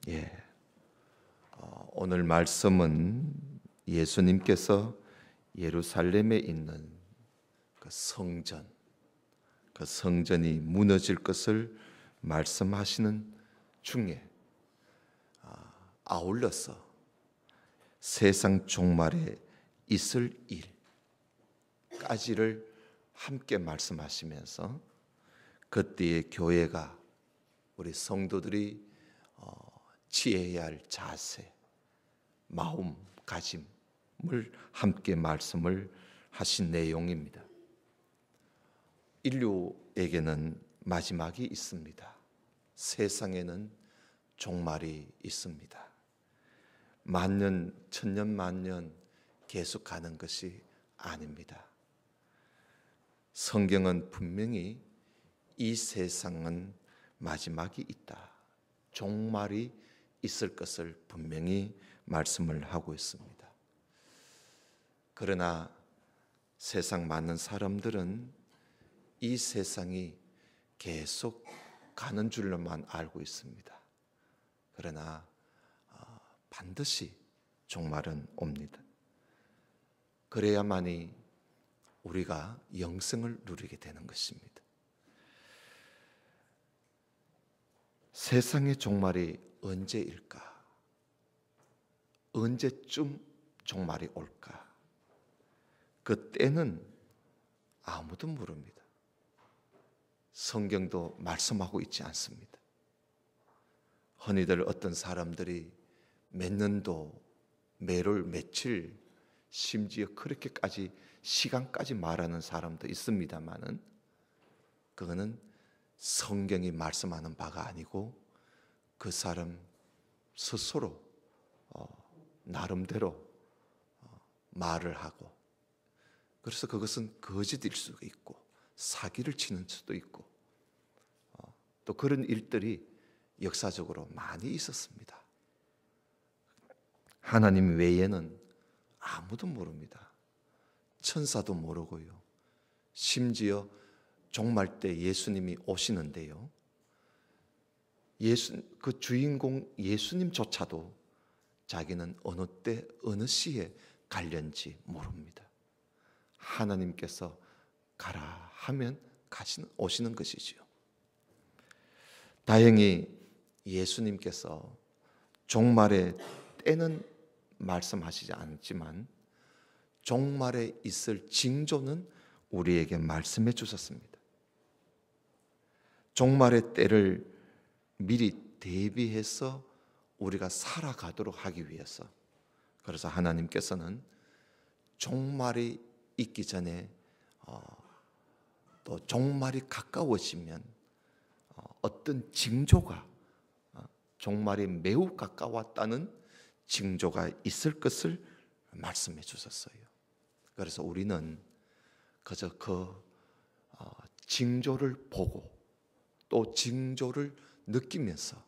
예, 오늘 말씀은 예수님께서 예루살렘에 있는 그 성전이 무너질 것을 말씀하시는 중에 아울러서 세상 종말에 있을 일까지를 함께 말씀하시면서 그때의 교회가, 우리 성도들이 취해야 할 자세, 마음가짐을 함께 말씀을 하신 내용입니다. 인류에게는 마지막이 있습니다. 세상에는 종말이 있습니다. 만년, 천년, 만년 계속 가는 것이 아닙니다. 성경은 분명히 이 세상은 마지막이 있다, 종말이 있을 것을 분명히 말씀을 하고 있습니다. 그러나 세상 많은 사람들은 이 세상이 계속 가는 줄로만 알고 있습니다. 그러나 반드시 종말은 옵니다. 그래야만이 우리가 영생을 누리게 되는 것입니다. 세상의 종말이 언제일까? 언제쯤 종말이 올까? 그 때는 아무도 모릅니다. 성경도 말씀하고 있지 않습니다. 흔히들 어떤 사람들이 몇 년도, 매월, 며칠, 심지어 그렇게까지 시간까지 말하는 사람도 있습니다만은 그거는 성경이 말씀하는 바가 아니고 그 사람 스스로 나름대로 말을 하고, 그래서 그것은 거짓일 수도 있고 사기를 치는 수도 있고 또 그런 일들이 역사적으로 많이 있었습니다. 하나님 외에는 아무도 모릅니다. 천사도 모르고요. 심지어 종말 때 예수님이 오시는데요, 그 주인공 예수님조차도 자기는 어느 때 어느 시에 갈련지 모릅니다. 하나님께서 가라 하면 오시는 것이지요. 다행히 예수님께서 종말의 때는 말씀하시지 않지만 종말에 있을 징조는 우리에게 말씀해 주셨습니다. 종말의 때를 미리 대비해서 우리가 살아가도록 하기 위해서, 그래서 하나님께서는 종말이 있기 전에 또 종말이 가까워지면 어떤 징조가, 종말이 매우 가까웠다는 징조가 있을 것을 말씀해 주셨어요. 그래서 우리는 그저 그 징조를 보고 또 징조를 느끼면서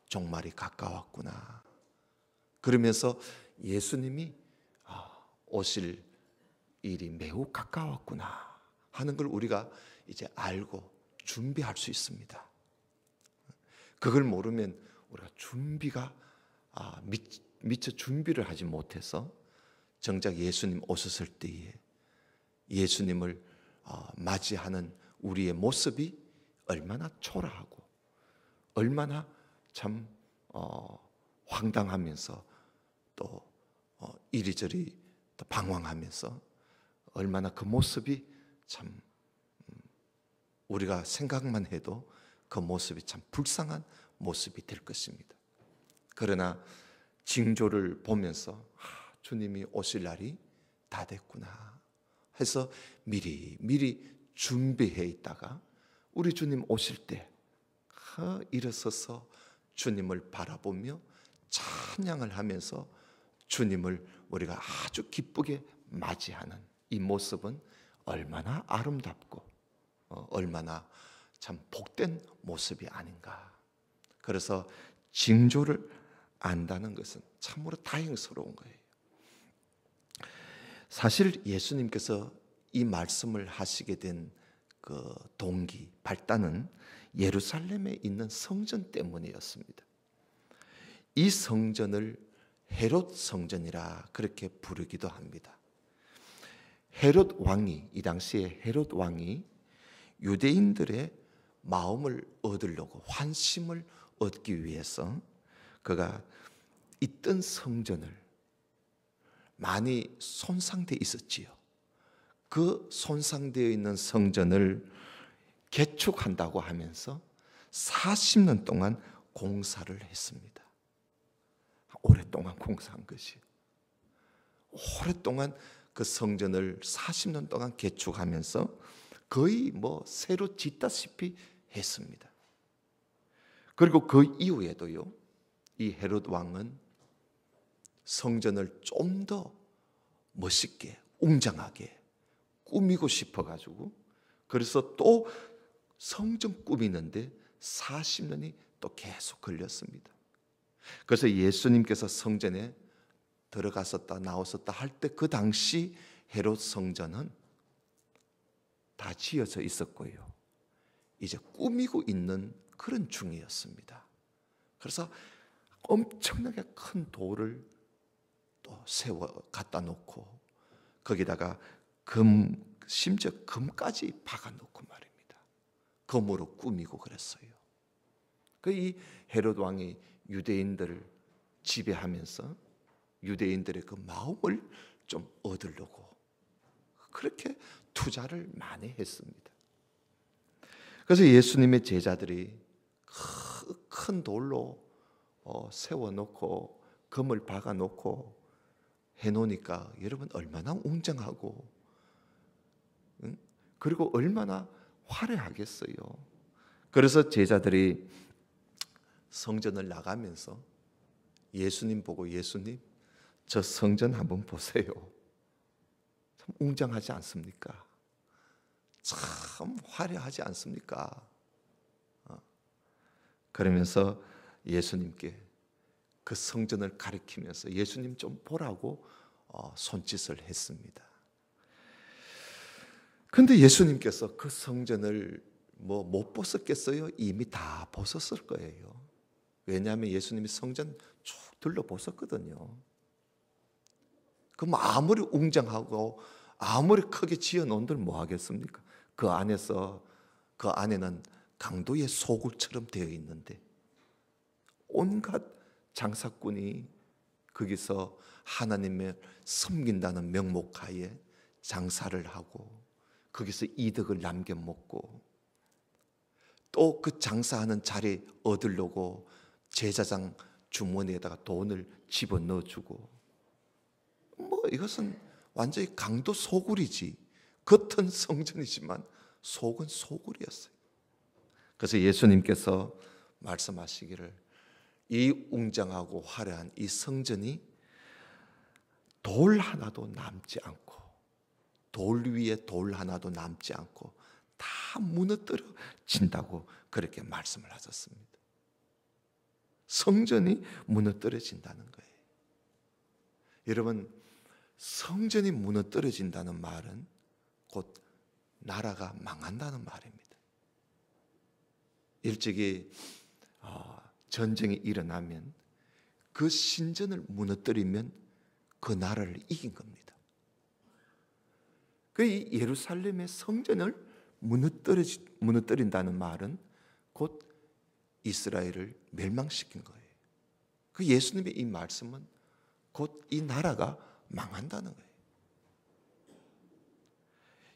종말이 가까웠구나, 그러면서 예수님이 오실 일이 매우 가까웠구나 하는 걸 우리가 이제 알고 준비할 수 있습니다. 그걸 모르면 우리가 준비가 미처 준비를 하지 못해서 정작 예수님 오셨을 때에 예수님을 맞이하는 우리의 모습이 얼마나 초라하고 얼마나 참 황당하면서 또 이리저리 또 방황하면서 얼마나 그 모습이 참 우리가 생각만 해도 그 모습이 참 불쌍한 모습이 될 것입니다. 그러나 징조를 보면서 주님이 오실 날이 다 됐구나 해서 미리 준비해 있다가 우리 주님 오실 때 일어서서 주님을 바라보며 찬양을 하면서 주님을 우리가 아주 기쁘게 맞이하는 이 모습은 얼마나 아름답고 얼마나 참 복된 모습이 아닌가. 그래서 징조를 안다는 것은 참으로 다행스러운 거예요. 사실 예수님께서 이 말씀을 하시게 된 그 동기, 발단은 예루살렘에 있는 성전 때문이었습니다. 이 성전을 헤롯 성전이라 그렇게 부르기도 합니다. 헤롯 왕이, 이 당시에 헤롯 왕이 유대인들의 마음을 얻으려고, 환심을 얻기 위해서 그가 있던 성전을, 많이 손상되어 있었지요. 그 손상되어 있는 성전을 개축한다고 하면서 40년 동안 공사를 했습니다. 오랫동안 공사한 것이요. 오랫동안 그 성전을 40년 동안 개축하면서 거의 새로 짓다시피 했습니다. 그리고 그 이후에도요, 이 헤롯 왕은 성전을 좀 더 멋있게, 웅장하게 꾸미고 싶어가지고, 그래서 또 성전 꾸미는데 40년이 또 계속 걸렸습니다. 그래서 예수님께서 성전에 들어갔었다 나왔었다 할 때 그 당시 헤롯 성전은 다 지어져 있었고요, 이제 꾸미고 있는 그런 중이었습니다. 그래서 엄청나게 큰 돌을 또 세워 갖다 놓고 거기다가 심지어 금까지 박아 놓고 말입니다. 금으로 꾸미고 그랬어요. 이 헤롯 왕이 유대인들을 지배하면서 유대인들의 그 마음을 좀 얻으려고 그렇게 투자를 많이 했습니다. 그래서 예수님의 제자들이 큰 돌로 세워놓고 금을 박아놓고 해놓으니까 여러분 얼마나 웅장하고, 그리고 얼마나 화려하겠어요. 그래서 제자들이 성전을 나가면서 예수님 보고, 예수님 저 성전 한번 보세요. 참 웅장하지 않습니까? 참 화려하지 않습니까? 그러면서 예수님께 그 성전을 가리키면서 예수님 좀 보라고 손짓을 했습니다. 그런데 예수님께서 그 성전을 못 벗었겠어요? 이미 다 벗었을 거예요. 왜냐하면 예수님이 성전 쭉 둘러보셨거든요. 그럼 아무리 웅장하고 아무리 크게 지어놓은들 뭐 하겠습니까? 그 안에는 강도의 소굴처럼 되어 있는데 온갖 장사꾼이 거기서 하나님을 섬긴다는 명목하에 장사를 하고 거기서 이득을 남겨 먹고, 또 그 장사하는 자리 얻으려고 제사장 주머니에다가 돈을 집어넣어 주고, 이것은 완전히 강도 소굴이지, 겉은 성전이지만 속은 소굴이었어요. 그래서 예수님께서 말씀하시기를 이 웅장하고 화려한 이 성전이 돌 하나도 남지 않고, 돌 위에 돌 하나도 남지 않고 다 무너뜨려진다고 그렇게 말씀을 하셨습니다. 성전이 무너뜨려진다는 거예요. 여러분, 성전이 무너뜨려진다는 말은 곧 나라가 망한다는 말입니다. 일찍이 전쟁이 일어나면 그 신전을 무너뜨리면 그 나라를 이긴 겁니다. 그 예루살렘의 성전을 무너뜨린다는 말은 곧 이스라엘을 멸망시킨 거예요. 그 예수님의 이 말씀은 곧 이 나라가 망한다는 거예요.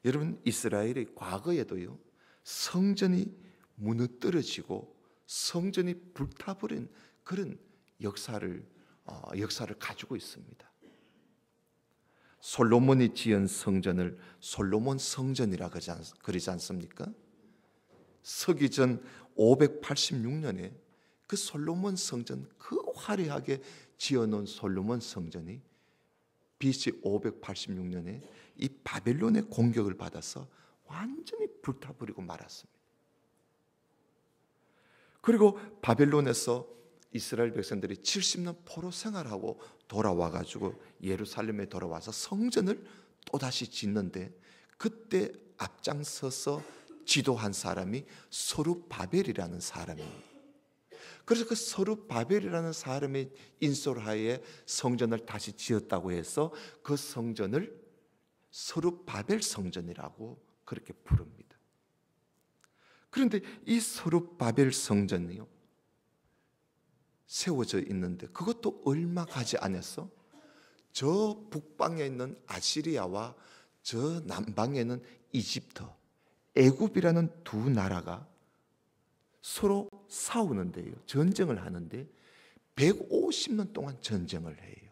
여러분, 이스라엘이 과거에도요, 성전이 무너뜨려지고 성전이 불타버린 그런 역사를 가지고 있습니다. 솔로몬이 지은 성전을 솔로몬 성전이라 그러지 않습니까? 서기전 586년에 그 솔로몬 성전, 그 화려하게 지어놓은 솔로몬 성전이 BC 586년에 이 바벨론의 공격을 받아서 완전히 불타버리고 말았습니다. 그리고 바벨론에서 이스라엘 백성들이 70년 포로 생활하고 돌아와가지고 예루살렘에 돌아와서 성전을 또다시 짓는데, 그때 앞장서서 지도한 사람이 서룹바벨이라는 사람입니다. 그래서 그 서룹바벨이라는 사람의 인솔하에 성전을 다시 지었다고 해서 그 성전을 서룹바벨 성전이라고 그렇게 부릅니다. 그런데 이 서룹바벨 성전이요, 세워져 있는데 그것도 얼마 가지 않았어? 저 북방에 있는 아시리아와 저 남방에는 이집트, 애굽이라는 두 나라가 서로 싸우는데요, 전쟁을 하는데 150년 동안 전쟁을 해요.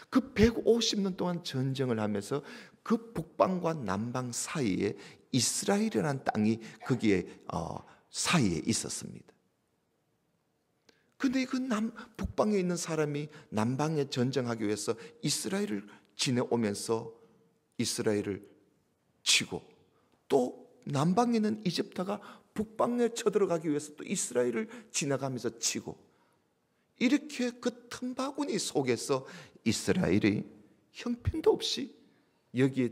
그 150년 동안 전쟁을 하면서 그 북방과 남방 사이에 이스라엘이라는 땅이 거기에 사이에 있었습니다. 근데 그 북방에 있는 사람이 남방에 전쟁하기 위해서 이스라엘을 지내오면서 이스라엘을 치고, 또 남방에 있는 이집트가 북방에 쳐들어가기 위해서 또 이스라엘을 지나가면서 치고, 이렇게 그 틈바구니 속에서 이스라엘이 형편도 없이 여기에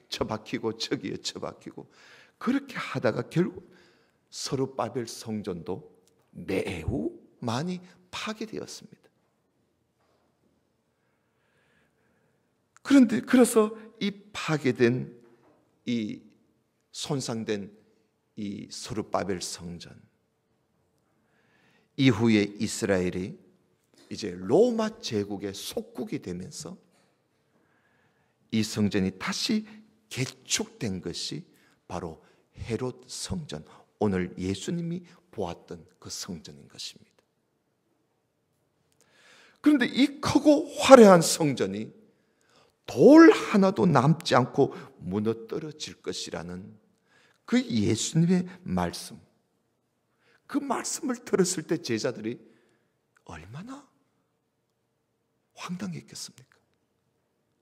처박히고 저기에 처박히고, 그렇게 하다가 결국 서룹바벨 성전도 매우 많이 파괴되었습니다. 그래서 이 파괴된, 이 손상된 이 서룹바벨 성전, 이후에 이스라엘이 이제 로마 제국의 속국이 되면서 이 성전이 다시 개축된 것이 바로 헤롯 성전, 오늘 예수님이 보았던 그 성전인 것입니다. 그런데 이 크고 화려한 성전이 돌 하나도 남지 않고 무너뜨려질 것이라는 그 예수님의 말씀, 그 말씀을 들었을 때 제자들이 얼마나 황당했겠습니까?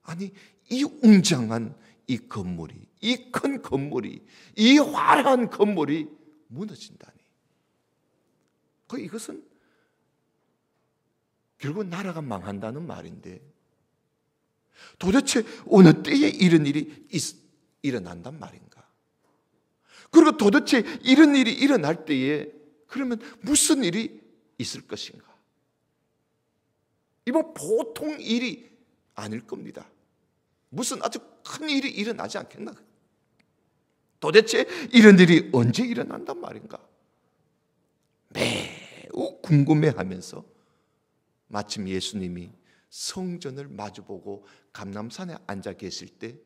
아니, 이 웅장한 이 건물이, 이 큰 건물이, 이 화려한 건물이 무너진다니. 이것은 결국 나라가 망한다는 말인데, 도대체 어느 때에 이런 일이 일어난단 말인가? 그리고 도대체 이런 일이 일어날 때에 그러면 무슨 일이 있을 것인가? 이건 보통 일이 아닐 겁니다. 무슨 아주 큰 일이 일어나지 않겠나? 도대체 이런 일이 언제 일어난단 말인가? 매우 궁금해하면서 마침 예수님이 성전을 마주보고 감람산에 앉아 계실 때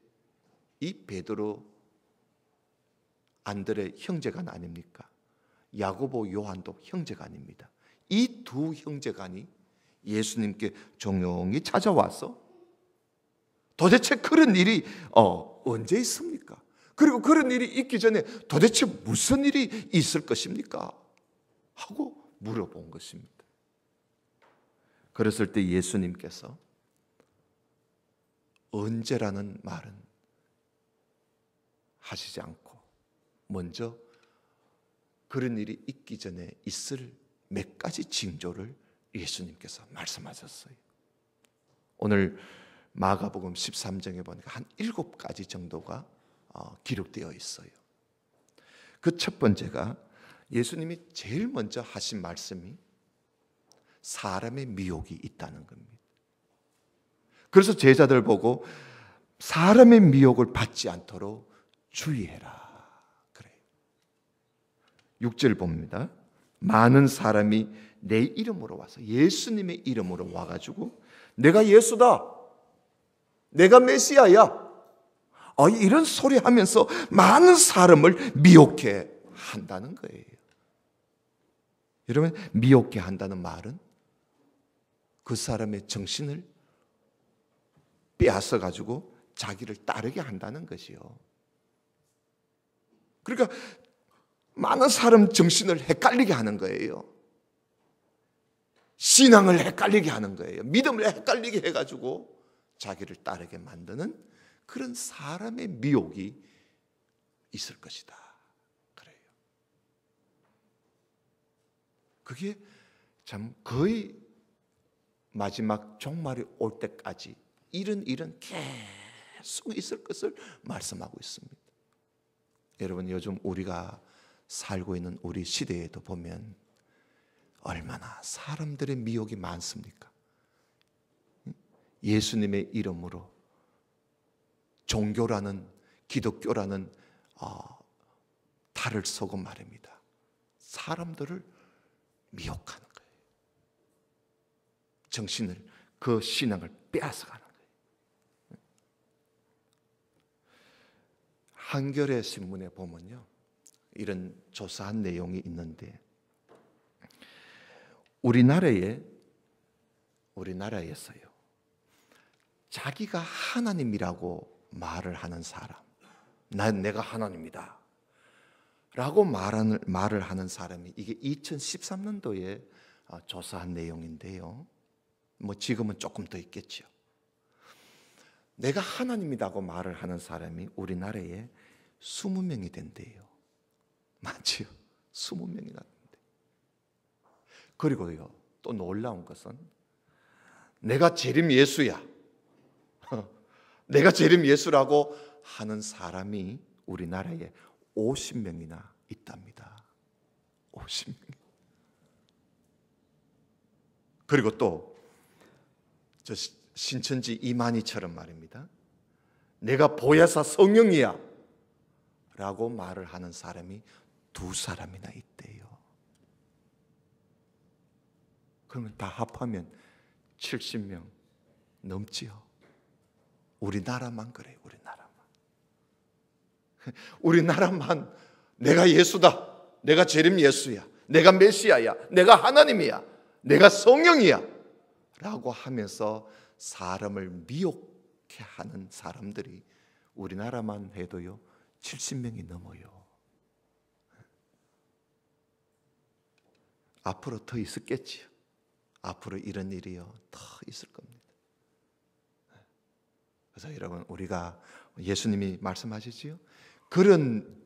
이 베드로, 안드레 형제간 아닙니까? 야고보, 요한도 형제간입니다. 이 두 형제간이 예수님께 조용히 찾아와서 도대체 그런 일이 언제 있습니까? 그리고 그런 일이 있기 전에 도대체 무슨 일이 있을 것입니까? 하고 물어본 것입니다. 그랬을 때 예수님께서 언제라는 말은 하시지 않고 먼저 그런 일이 있기 전에 있을 몇 가지 징조를 예수님께서 말씀하셨어요. 오늘 마가복음 13장에 보니까 한 7가지 정도가 기록되어 있어요. 그 첫 번째가 예수님이 제일 먼저 하신 말씀이 사람의 미혹이 있다는 겁니다. 그래서 제자들 보고 사람의 미혹을 받지 않도록 주의해라 그래요. 6절 봅니다. 많은 사람이 내 이름으로 와서, 예수님의 이름으로 와가지고 내가 예수다, 내가 메시아야, 이런 소리 하면서 많은 사람을 미혹해 한다는 거예요. 여러분, 미혹해 한다는 말은 그 사람의 정신을 빼앗아 가지고 자기를 따르게 한다는 것이요. 그러니까 많은 사람 정신을 헷갈리게 하는 거예요. 신앙을 헷갈리게 하는 거예요. 믿음을 헷갈리게 해가지고 자기를 따르게 만드는 그런 사람의 미혹이 있을 것이다 그래요. 그게 참 거의 마지막 종말이 올 때까지 이런 일은 계속 있을 것을 말씀하고 있습니다. 여러분, 요즘 우리가 살고 있는 우리 시대에도 보면 얼마나 사람들의 미혹이 많습니까? 예수님의 이름으로 종교라는, 기독교라는 탈을 쓰고 말입니다. 사람들을 미혹하는 거예요. 정신을, 그 신앙을 빼앗아가는 거예요. 한겨레 신문에 보면요, 이런 조사한 내용이 있는데, 우리나라에서요, 자기가 하나님이라고 말을 하는 사람, 내가 하나님이다 라고 말을 하는 사람이, 이게 2013년도에 조사한 내용인데요, 뭐 지금은 조금 더 있겠죠. 내가 하나님이라고 말을 하는 사람이 우리나라에 20명이 된대요. 맞지요? 20명이나 된대. 그리고요, 또 놀라운 것은 내가 재림 예수야, 내가 재림 예수라고 하는 사람이 우리나라에 50명이나 있답니다. 50명. 그리고 또 저 신천지 이만희처럼 말입니다, 내가 보혜사 성령이야 라고 말을 하는 사람이 2사람이나 있대요. 그러면 다 합하면 70명 넘지요. 우리나라만 그래요. 우리나라만 내가 예수다, 내가 재림 예수야, 내가 메시아야, 내가 하나님이야, 내가 성령이야 라고 하면서 사람을 미혹해 하는 사람들이 우리나라만 해도요 70명이 넘어요. 앞으로 더 있었겠지요. 앞으로 이런 일이요 더 있을 겁니다. 그래서 여러분, 우리가 예수님이 말씀하시지요, 그런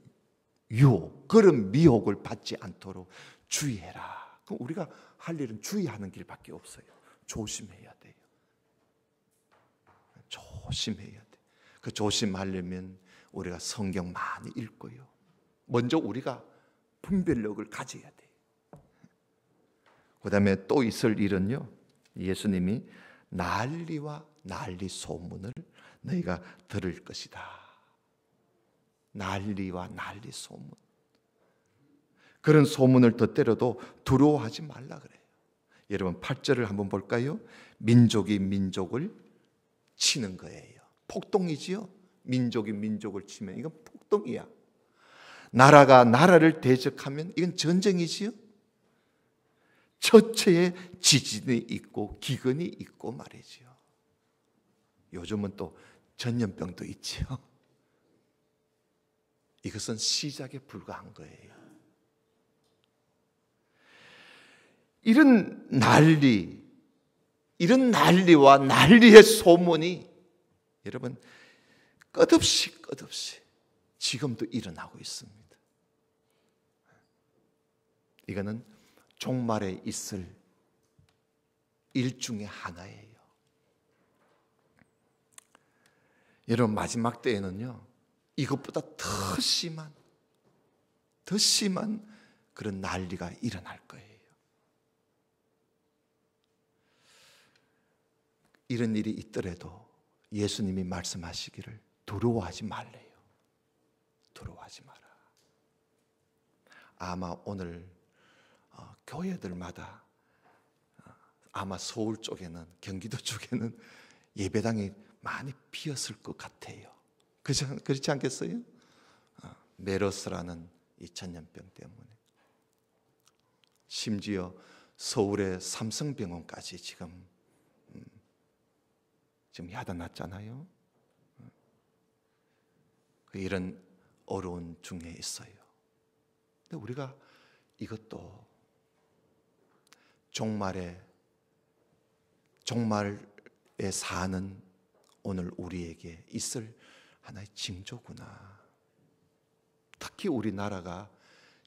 유혹, 그런 미혹을 받지 않도록 주의해라. 그럼 우리가 할 일은 주의하는 길밖에 없어요. 조심해야 돼요. 조심해야 돼. 그 조심하려면 우리가 성경 많이 읽고요, 먼저 우리가 분별력을 가져야 돼요. 그 다음에 또 있을 일은요, 예수님이 난리와 난리 소문을 너희가 들을 것이다. 난리와 난리 소문. 그런 소문을 듣더라도 두려워하지 말라 그래요. 여러분 8절을 한번 볼까요? 민족이 민족을 치는 거예요. 폭동이지요. 민족이 민족을 치면 이건 폭동이야. 나라가 나라를 대적하면 이건 전쟁이지요. 처처에 지진이 있고 기근이 있고 말이지요. 요즘은 또 전염병도 있지요. 이것은 시작에 불과한 거예요. 이런 난리와 난리의 소문이 여러분 끝없이 지금도 일어나고 있습니다. 이거는 종말에 있을 일 중에 하나예요. 여러분 마지막 때에는요, 이것보다 더 심한 그런 난리가 일어날 거예요. 이런 일이 있더라도 예수님이 말씀하시기를 두려워하지 말래요. 두려워하지 마라. 아마 오늘 교회들마다 아마 서울 쪽에는, 경기도 쪽에는 예배당이 많이 비었을 것 같아요. 그렇지 않겠어요? 메르스라는 이 전염병 때문에. 심지어 서울의 삼성병원까지 지금 야단났잖아요. 이런 어려운 중에 있어요. 근데 우리가 이것도 종말에 사는 오늘 우리에게 있을 하나의 징조구나. 특히 우리나라가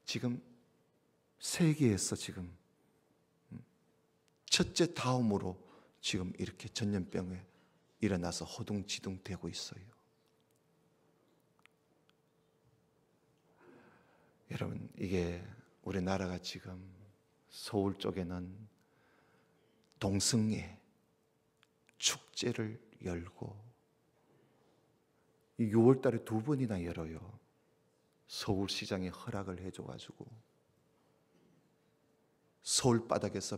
지금 세계에서 지금 첫째 다음으로 지금 이렇게 전염병에 일어나서 허둥지둥 되고 있어요. 여러분, 이게 우리나라가 지금 서울 쪽에는 동성애 축제를 열고 6월 달에 2번이나 열어요. 서울시장에 허락을 해줘가지고 서울 바닥에서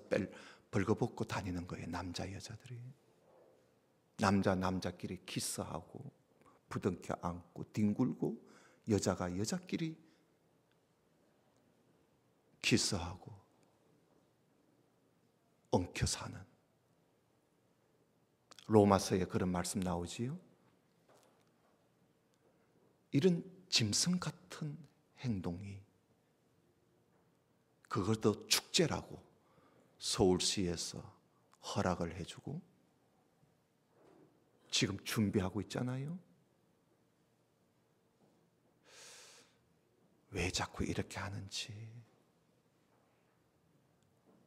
벌거벗고 다니는 거예요. 남자 여자들이. 남자끼리 키스하고 부둥켜 안고 뒹굴고, 여자가 여자끼리 키스하고 엉켜 사는, 로마서에 그런 말씀 나오지요. 이런 짐승 같은 행동이, 그것도 축제라고 서울시에서 허락을 해주고 지금 준비하고 있잖아요. 왜 자꾸 이렇게 하는지,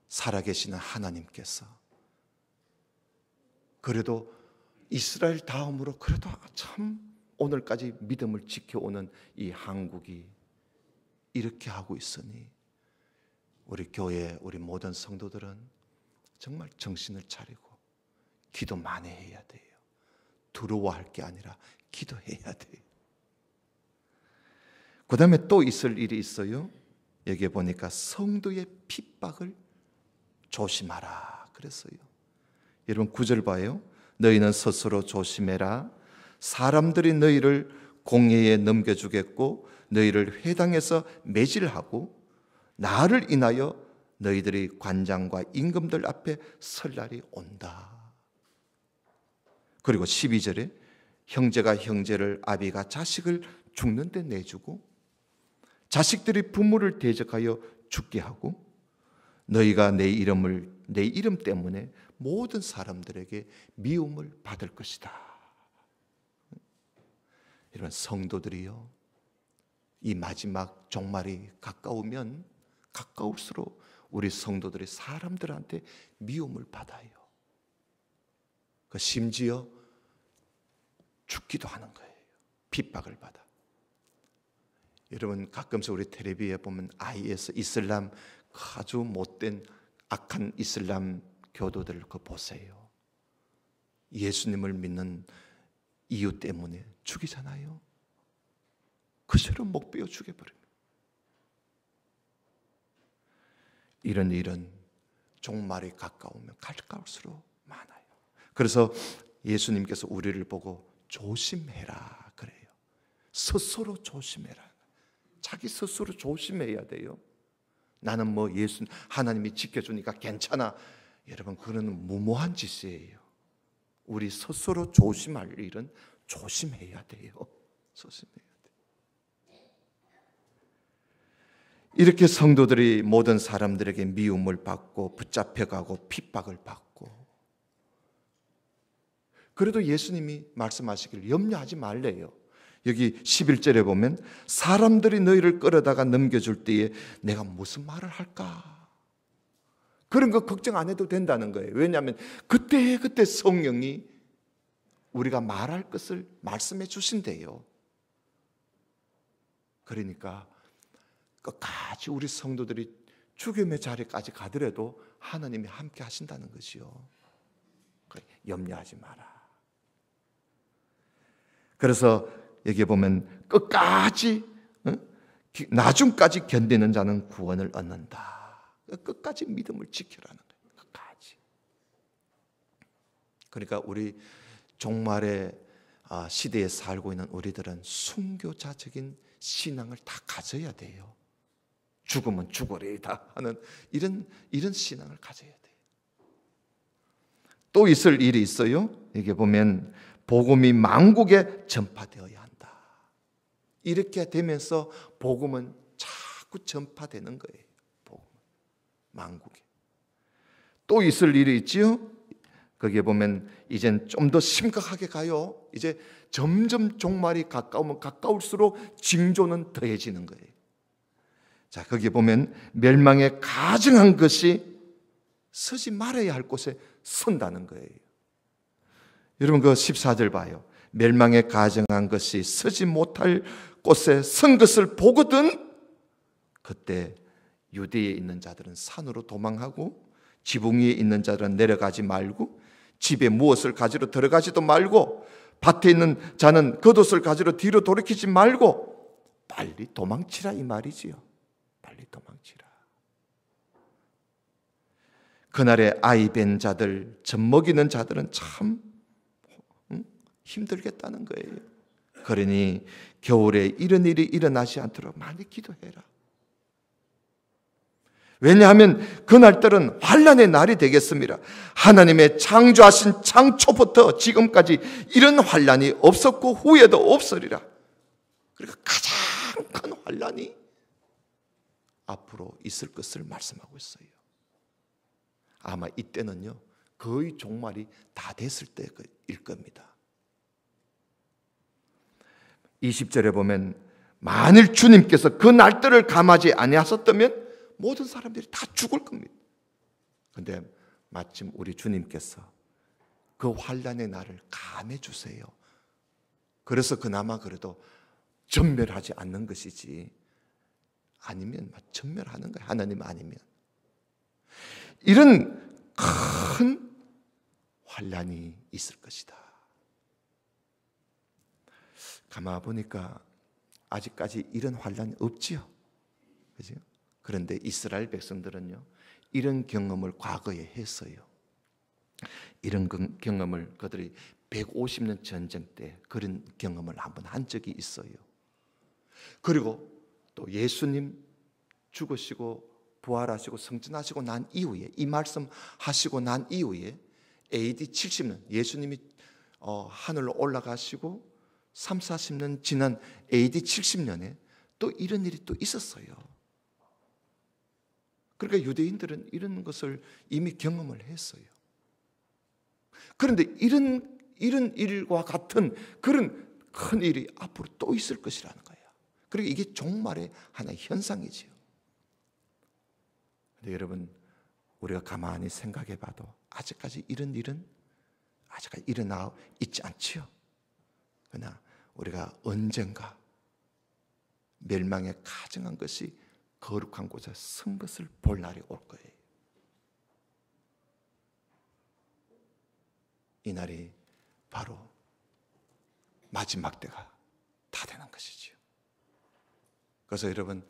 살아계시는 하나님께서 그래도 이스라엘 다음으로 그래도 참 오늘까지 믿음을 지켜오는 이 한국이 이렇게 하고 있으니 우리 교회, 우리 모든 성도들은 정말 정신을 차리고 기도 많이 해야 돼요. 두려워할 게 아니라 기도해야 돼요. 그 다음에 또 있을 일이 있어요. 여기에 보니까 성도의 핍박을 조심하라 그랬어요. 여러분 9절 봐요. 너희는 스스로 조심해라. 사람들이 너희를 공회에 넘겨주겠고 너희를 회당에서 매질하고 나를 인하여 너희들이 관장과 임금들 앞에 설 날이 온다. 그리고 12절에 형제가 형제를, 아비가 자식을 죽는 데 내주고 자식들이 부모를 대적하여 죽게 하고 너희가 내 이름 때문에 모든 사람들에게 미움을 받을 것이다. 이런 성도들이요, 이 마지막 종말이 가까우면 가까울수록 우리 성도들이 사람들한테 미움을 받아요. 심지어 죽기도 하는 거예요. 핍박을 받아. 여러분 가끔씩 우리 텔레비에 보면 IS, 이슬람, 아주 못된 악한 이슬람 교도들 그 보세요. 예수님을 믿는 이유 때문에 죽이잖아요. 그처럼 목 베어 죽여버립니다. 이런 일은 종말이 가까우면 가까울수록 많아요. 그래서 예수님께서 우리를 보고 조심해라 그래요. 스스로 조심해라. 자기 스스로 조심해야 돼요. 나는 뭐 하나님이 지켜주니까 괜찮아. 여러분 그거는 무모한 짓이에요. 우리 스스로 조심할 일은 조심해야 돼요. 조심해야 돼요. 이렇게 성도들이 모든 사람들에게 미움을 받고 붙잡혀가고 핍박을 받고, 그래도 예수님이 말씀하시길 염려하지 말래요. 여기 11절에 보면 사람들이 너희를 끌어다가 넘겨줄 때에 내가 무슨 말을 할까? 그런 거 걱정 안 해도 된다는 거예요. 왜냐하면 그때 성령이 우리가 말할 것을 말씀해 주신대요. 그러니까 끝까지 우리 성도들이 죽음의 자리까지 가더라도 하나님이 함께 하신다는 것이요. 염려하지 마라. 그래서 여기 보면 끝까지 나중까지 견디는 자는 구원을 얻는다. 끝까지 믿음을 지키라는 거예요. 끝까지. 그러니까 우리 종말의 시대에 살고 있는 우리들은 순교자적인 신앙을 다 가져야 돼요. 죽으면 죽으리다 하는 이런 신앙을 가져야 돼요. 또 있을 일이 있어요. 여기 보면 복음이 만국에 전파되어야 한다. 이렇게 되면서 복음은 자꾸 전파되는 거예요. 복음 만국에. 또 있을 일이 있지요. 거기에 보면 이젠 좀 더 심각하게 가요. 이제 점점 종말이 가까우면 가까울수록 징조는 더해지는 거예요. 자, 거기에 보면 멸망에 가증한 것이 서지 말아야 할 곳에 선다는 거예요. 여러분 그 14절 봐요. 멸망에 가증한 것이 서지 못할 곳에 선 것을 보거든 그때 유대에 있는 자들은 산으로 도망하고 지붕 위에 있는 자들은 내려가지 말고 집에 무엇을 가지러 들어가지도 말고 밭에 있는 자는 겉옷을 가지러 뒤로 돌이키지 말고 빨리 도망치라 이 말이지요. 빨리 도망치라. 그날에 아이 뵌 자들, 젖 먹이는 자들은 참 힘들겠다는 거예요. 그러니 겨울에 이런 일이 일어나지 않도록 많이 기도해라. 왜냐하면 그날들은 환난의 날이 되겠습니다. 하나님의 창조하신 창초부터 지금까지 이런 환난이 없었고 후에도 없으리라. 그러니까 가장 큰 환난이 앞으로 있을 것을 말씀하고 있어요. 아마 이때는요 거의 종말이 다 됐을 때일 겁니다. 20절에 보면 만일 주님께서 그 날들을 감하지 아니하셨다면 모든 사람들이 다 죽을 겁니다. 그런데 마침 우리 주님께서 그 환난의 날을 감해 주세요. 그래서 그나마 그래도 전멸하지 않는 것이지 아니면 전멸하는 거예요. 하나님 아니면. 이런 큰 환난이 있을 것이다. 가만 보니까 아직까지 이런 환난이 없지요. 그죠? 그런데 이스라엘 백성들은요, 이런 경험을 과거에 했어요. 이런 경험을 그들이 150년 전쟁 때 그런 경험을 한번 한 적이 있어요. 그리고 또 예수님 죽으시고 부활하시고 승천하시고 난 이후에, 이 말씀 하시고 난 이후에 AD 70년 예수님이 하늘로 올라가시고 3, 40년 지난 AD 70년에 또 이런 일이 또 있었어요. 그러니까 유대인들은 이런 것을 이미 경험을 했어요. 그런데 이런 일과 같은 그런 큰 일이 앞으로 또 있을 것이라는 거예요. 그리고 이게 종말의 하나의 현상이지요. 근데 여러분, 우리가 가만히 생각해 봐도 아직까지 이런 일은 아직까지 일어나 있지 않지요. 그러나 우리가 언젠가 멸망에 가증한 것이 거룩한 곳에 선 것을 볼 날이 올 거예요. 이 날이 바로 마지막 때가 다 되는 것이지요. 그래서 여러분,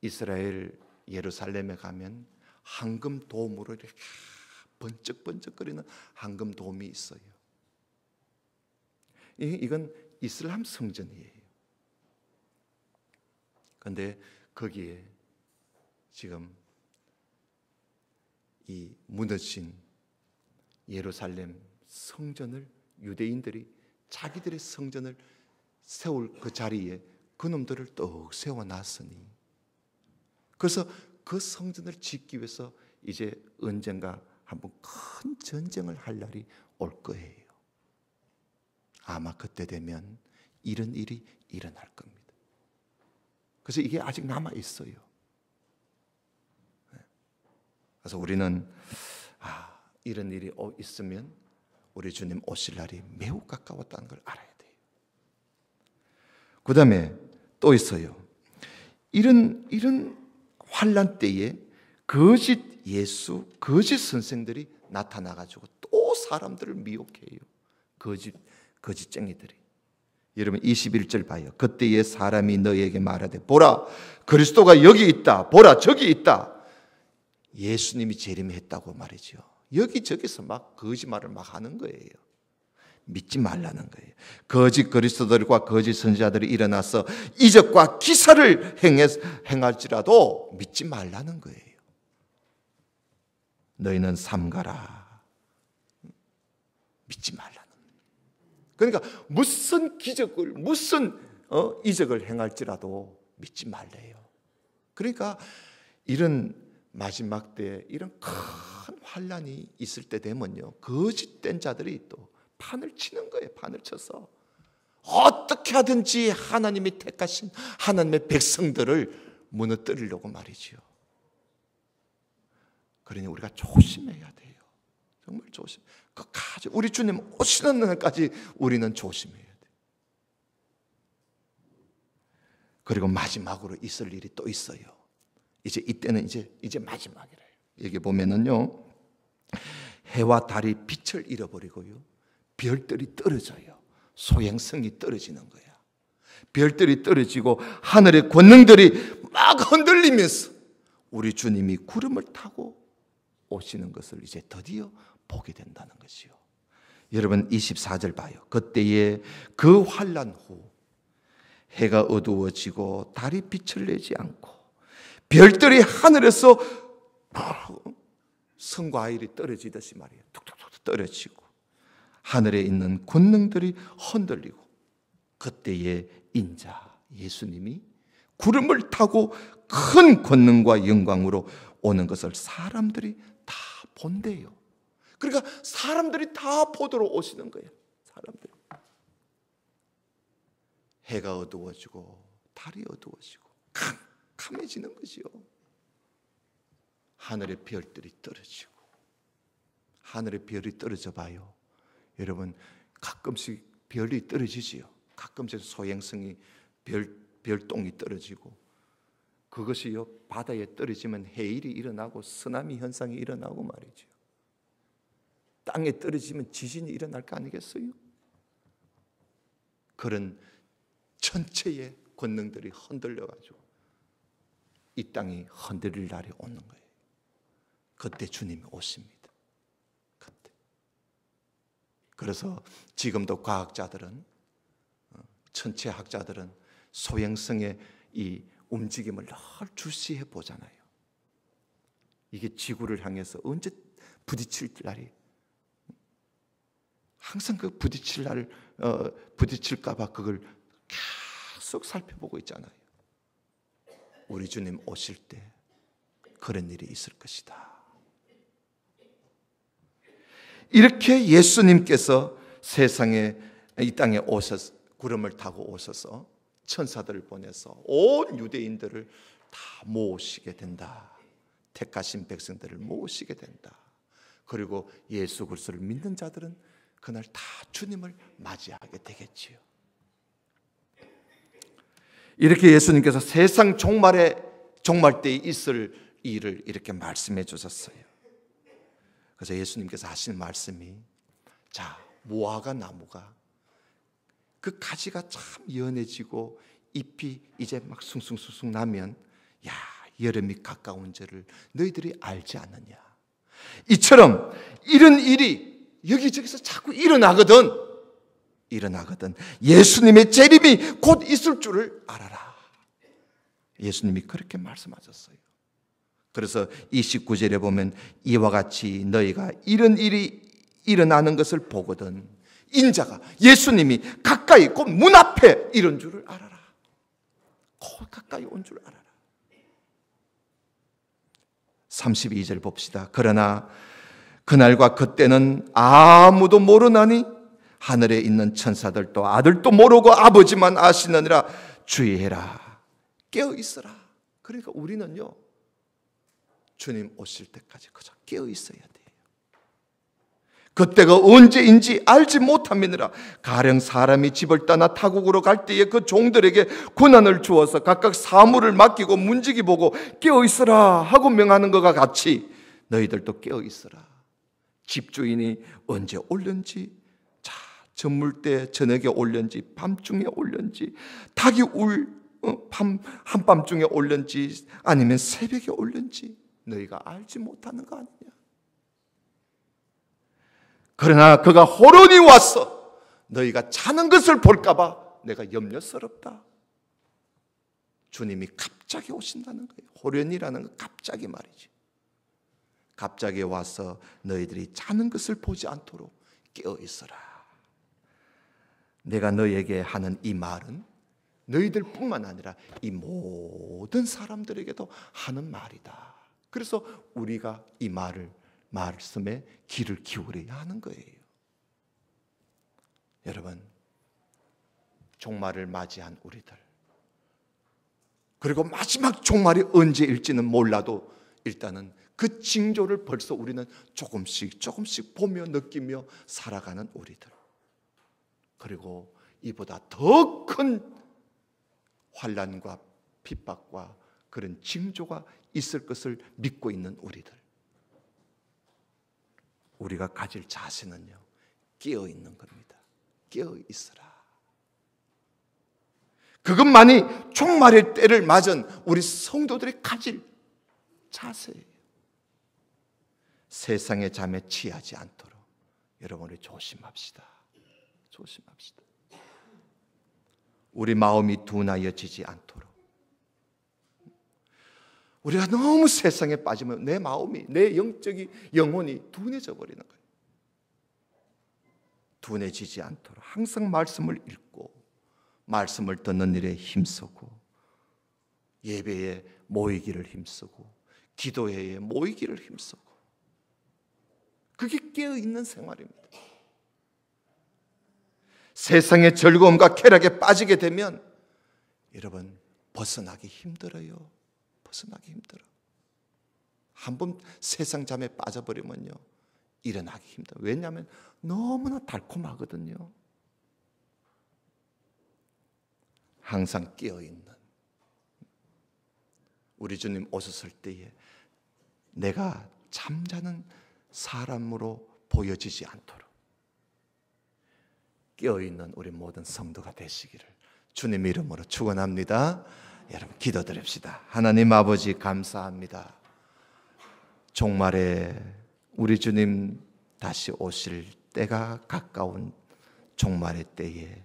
이스라엘 예루살렘에 가면 황금 돔으로 이렇게 번쩍번쩍거리는 황금 돔이 있어요. 이건 이슬람 성전이에요. 그런데 거기에 지금 이 무너진 예루살렘 성전을 유대인들이 자기들의 성전을 세울 그 자리에 그놈들을 떡 세워놨으니, 그래서 그 성전을 짓기 위해서 이제 언젠가 한번 큰 전쟁을 할 날이 올 거예요. 아마 그때 되면 이런 일이 일어날 겁니다. 그래서 이게 아직 남아 있어요. 그래서 우리는 이런 일이 있으면 우리 주님 오실 날이 매우 가까웠다는 걸 알아야 돼요. 그 다음에 또 있어요. 이런 환난 때에 거짓 예수, 거짓 선생들이 나타나가지고 또 사람들을 미혹해요. 거짓쟁이들이. 여러분 21절 봐요. 그때에 사람이 너에게 말하되 보라 그리스도가 여기 있다, 보라 저기 있다. 예수님이 재림했다고 말이죠. 여기저기서 막 거짓말을 막 하는 거예요. 믿지 말라는 거예요. 거짓 그리스도들과 거짓 선지자들이 일어나서 이적과 기사를 행할지라도 믿지 말라는 거예요. 너희는 삼가라. 믿지 말라는 거예요. 그러니까 무슨 기적을 무슨 이적을 행할지라도 믿지 말래요. 그러니까 이런 마지막 때 이런 큰 환난이 있을 때 되면요, 거짓된 자들이 또 판을 치는 거예요. 판을 쳐서 어떻게 하든지 하나님이 택하신 하나님의 백성들을 무너뜨리려고 말이죠. 그러니 우리가 조심해야 돼요. 정말 조심. 끝까지 우리 주님 오시는 날까지 우리는 조심해야 돼요. 그리고 마지막으로 있을 일이 또 있어요. 이때는 이제 마지막이래요. 여기 보면은요, 해와 달이 빛을 잃어버리고요, 별들이 떨어져요. 소행성이 떨어지는 거야. 별들이 떨어지고 하늘의 권능들이 막 흔들리면서 우리 주님이 구름을 타고 오시는 것을 이제 드디어 보게 된다는 것이요. 여러분 24절 봐요. 그때에 그 환난 후 해가 어두워지고 달이 빛을 내지 않고 별들이 하늘에서 성과일이 떨어지듯이 말이에요. 툭툭툭 떨어지고 하늘에 있는 권능들이 흔들리고 그때에 인자 예수님이 구름을 타고 큰 권능과 영광으로 오는 것을 사람들이 다 본대요. 그러니까 사람들이 다 보도록 오시는 거예요. 사람들이. 해가 어두워지고 달이 어두워지고 캄캄해지는 것이요. 하늘의 별들이 떨어지고 하늘의 별이 떨어져 봐요. 여러분 가끔씩 별이 떨어지지요. 가끔씩 소행성이 별똥이 떨어지고 그것이요 바다에 떨어지면 해일이 일어나고 쓰나미 현상이 일어나고 말이죠. 땅에 떨어지면 지진이 일어날 거 아니겠어요? 그런 전체의 권능들이 흔들려가지고 이 땅이 흔들릴 날이 오는 거예요. 그때 주님이 오십니다. 그때. 그래서 지금도 과학자들은 천체학자들은 소행성의 이 움직임을 늘 주시해 보잖아요. 이게 지구를 향해서 언제 부딪힐 날이 항상 그 부딪힐까 봐 그걸 계속 살펴보고 있잖아요. 우리 주님 오실 때 그런 일이 있을 것이다. 이렇게 예수님께서 세상에 이 땅에 오셔서 구름을 타고 오셔서 천사들을 보내서 온 유대인들을 다 모으시게 된다. 택하신 백성들을 모으시게 된다. 그리고 예수 그리스도를 믿는 자들은 그날 다 주님을 맞이하게 되겠지요. 이렇게 예수님께서 세상 종말 때에 있을 일을 이렇게 말씀해 주셨어요. 그래서 예수님께서 하신 말씀이 자, 무화과 나무가 그 가지가 참 연해지고 잎이 이제 막 숭숭숭숭 나면 야, 여름이 가까운 줄을 너희들이 알지 않느냐. 이처럼 이런 일이 여기저기서 자꾸 일어나거든. 예수님의 재림이 곧 있을 줄을 알아라. 예수님이 그렇게 말씀하셨어요. 그래서 29절에 보면 이와 같이 너희가 이런 일이 일어나는 것을 보거든 인자가 예수님이 가까이 곧 문 앞에 이런 줄을 알아라. 곧 가까이 온 줄 알아라. 32절 봅시다. 그러나 그날과 그때는 아무도 모르나니 하늘에 있는 천사들도 아들도 모르고 아버지만 아시느니라. 주의해라. 깨어 있어라. 그러니까 우리는요 주님 오실 때까지 그저 깨어 있어야 돼요. 그때가 언제인지 알지 못함이니라. 가령 사람이 집을 떠나 타국으로 갈 때에 그 종들에게 권한을 주어서 각각 사물을 맡기고 문지기 보고 깨어 있어라 하고 명하는 것과 같이 너희들도 깨어 있어라. 집주인이 언제 올는지, 자 저물 때 저녁에 올는지 밤중에 올는지 닭이 한밤중에 올는지 아니면 새벽에 올는지 너희가 알지 못하는 거 아니냐. 그러나 그가 호련히 와서 너희가 자는 것을 볼까 봐 내가 염려스럽다. 주님이 갑자기 오신다는 거예요. 호련이라는 건 갑자기 말이지. 갑자기 와서 너희들이 자는 것을 보지 않도록 깨어 있어라. 내가 너희에게 하는 이 말은 너희들뿐만 아니라 이 모든 사람들에게도 하는 말이다. 그래서 우리가 이 말씀에 귀를 기울여야 하는 거예요. 여러분, 종말을 맞이한 우리들, 그리고 마지막 종말이 언제일지는 몰라도 일단은 그 징조를 벌써 우리는 조금씩 보며 느끼며 살아가는 우리들, 그리고 이보다 더 큰 환난과 핍박과 그런 징조가 있을 것을 믿고 있는 우리들, 우리가 가질 자세는요, 깨어 있는 겁니다. 깨어 있으라. 그것만이 종말의 때를 맞은 우리 성도들이 가질 자세예요. 세상의 잠에 취하지 않도록 여러분, 우리 조심합시다. 조심합시다. 우리 마음이 둔하여지지 않도록. 우리가 너무 세상에 빠지면 내 마음이, 내 영혼이 둔해져 버리는 거예요. 둔해지지 않도록 항상 말씀을 읽고 말씀을 듣는 일에 힘쓰고 예배에 모이기를 힘쓰고 기도회에 모이기를 힘쓰고, 그게 깨어있는 생활입니다. 세상의 즐거움과 쾌락에 빠지게 되면 여러분, 벗어나기 힘들어요. 벗어나기 힘들어. 한번 세상 잠에 빠져버리면요, 일어나기 힘들어요. 왜냐하면 너무나 달콤하거든요. 항상 깨어있는 우리 주님 오셨을 때에 내가 잠자는 사람으로 보여지지 않도록 깨어있는 우리 모든 성도가 되시기를 주님 이름으로 축원합니다. 여러분, 기도드립시다. 하나님 아버지, 감사합니다. 종말에 우리 주님 다시 오실 때가 가까운 종말의 때에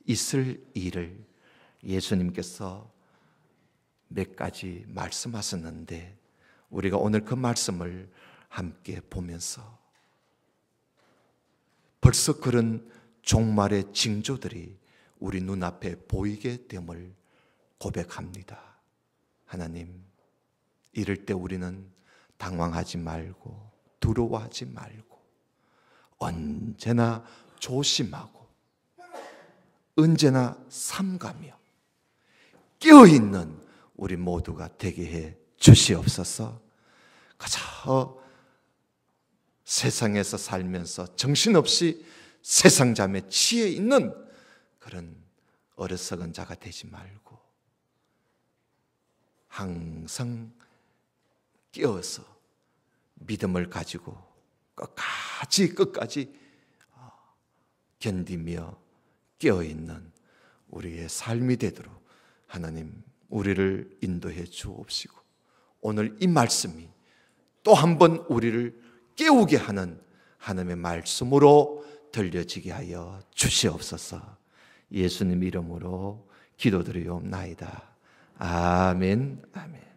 있을 일을 예수님께서 몇 가지 말씀하셨는데, 우리가 오늘 그 말씀을 함께 보면서 벌써 그런 종말의 징조들이 우리 눈앞에 보이게 됨을 고백합니다. 하나님, 이럴 때 우리는 당황하지 말고 두려워하지 말고 언제나 조심하고 언제나 삼가며 깨어있는 우리 모두가 되게 해 주시옵소서. 그저 세상에서 살면서 정신없이 세상 잠에 취해 있는 그런 어리석은 자가 되지 말고 항상 깨어서 믿음을 가지고 끝까지 견디며 깨어있는 우리의 삶이 되도록 하나님, 우리를 인도해 주옵시고, 오늘 이 말씀이 또 한 번 우리를 깨우게 하는 하나님의 말씀으로 들려지게 하여 주시옵소서. 예수님 이름으로 기도드리옵나이다. 아멘. 아멘.